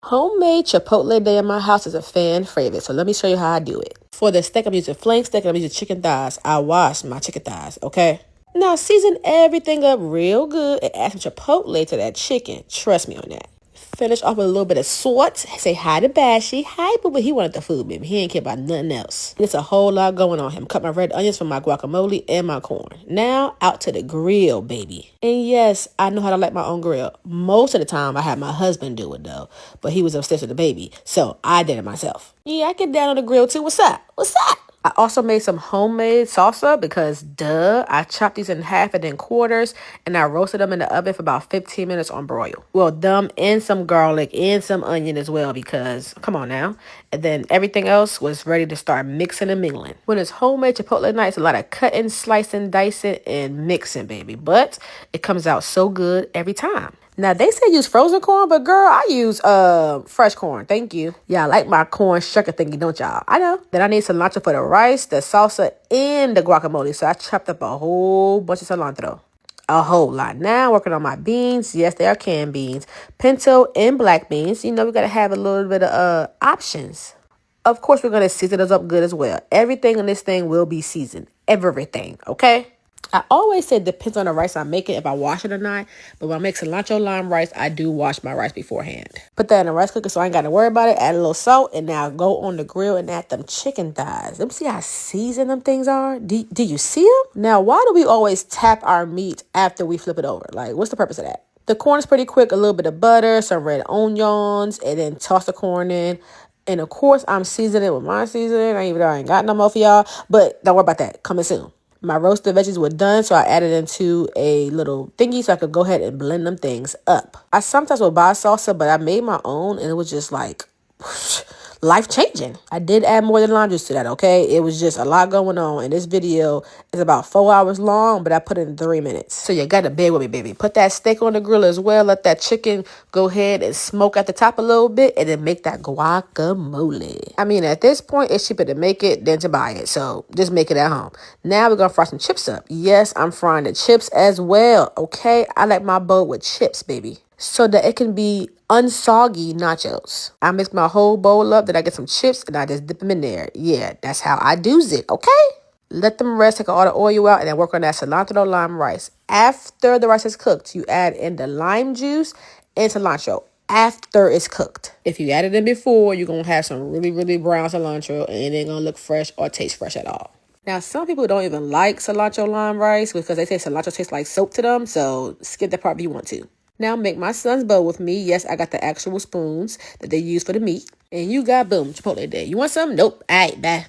Homemade Chipotle day in my house is a fan favorite, so let me show you how I do it. For the steak, I'm using flank steak and I'm using chicken thighs. I wash my chicken thighs, okay? Now, season everything up real good and add some chipotle to that chicken. Trust me on that. Finish off with a little bit of salt. Say hi to Bashy. Hi, but he wanted the food, baby. He ain't care about nothing else. There's a whole lot going on him. Cut my red onions for my guacamole and my corn. Now, out to the grill, baby. And yes, I know how to light my own grill. Most of the time, I had my husband do it, though. But he was upstairs with the baby, so I did it myself. Yeah, I get down on the grill, too. What's up? What's up? I also made some homemade salsa because, duh, I chopped these in half and then quarters, and I roasted them in the oven for about 15 minutes on broil. Well, them and some garlic and some onion as well because, come on now. And then everything else was ready to start mixing and mingling. When it's homemade Chipotle night, it's a lot of cutting, slicing, dicing, and mixing, baby. But it comes out so good every time. Now, they say use frozen corn, but girl, I use fresh corn. Thank you. Yeah, I like my corn sugar thingy, don't y'all? I know. Then I need cilantro for the rice, the salsa, and the guacamole. So I chopped up a whole bunch of cilantro. A whole lot. Now, working on my beans. Yes, they are canned beans. Pinto and black beans. You know, we got to have a little bit of options. Of course, we're going to season those up good as well. Everything on this thing will be seasoned. Everything, okay? I always say it depends on the rice I'm making, if I wash it or not. But when I make cilantro lime rice, I do wash my rice beforehand. Put that in a rice cooker so I ain't got to worry about it. Add a little salt, and now go on the grill and add them chicken thighs. Let me see how seasoned them things are. Do you see them? Now, why do we always tap our meat after we flip it over? Like, what's the purpose of that? The corn is pretty quick. A little bit of butter, some red onions, and then toss the corn in. And, of course, I'm seasoning it with my seasoning. I ain't got no more for y'all. But don't worry about that. Coming soon. My roasted veggies were done, so I added into a little thingy so I could go ahead and blend them things up. I sometimes will buy salsa, but I made my own, and it was just like life-changing. I did add more than lime juice to that, okay? It was just a lot going on, and this video is about 4 hours long, but I put it in 3 minutes. So you got to bear with me, baby. Put that steak on the grill as well. Let that chicken go ahead and smoke at the top a little bit, and then make that guacamole. I mean, at this point, it's cheaper to make it than to buy it, so just make it at home. Now we're going to fry some chips up. Yes, I'm frying the chips as well, okay? I like my bowl with chips, baby, so that it can be unsoggy nachos. I mix my whole bowl up, then I get some chips, and I just dip them in there. Yeah, that's how I do's it, okay? Let them rest, take all the oil out, and then work on that cilantro lime rice. After the rice is cooked, you add in the lime juice and cilantro after it's cooked. If you added it before, you're going to have some really, really brown cilantro, and it ain't going to look fresh or taste fresh at all. Now, some people don't even like cilantro lime rice because they say cilantro tastes like soap to them, so skip that part if you want to. Now, make my son's bowl with me. Yes, I got the actual spoons that they use for the meat. And you got, boom, Chipotle day. You want some? Nope. All right, bye.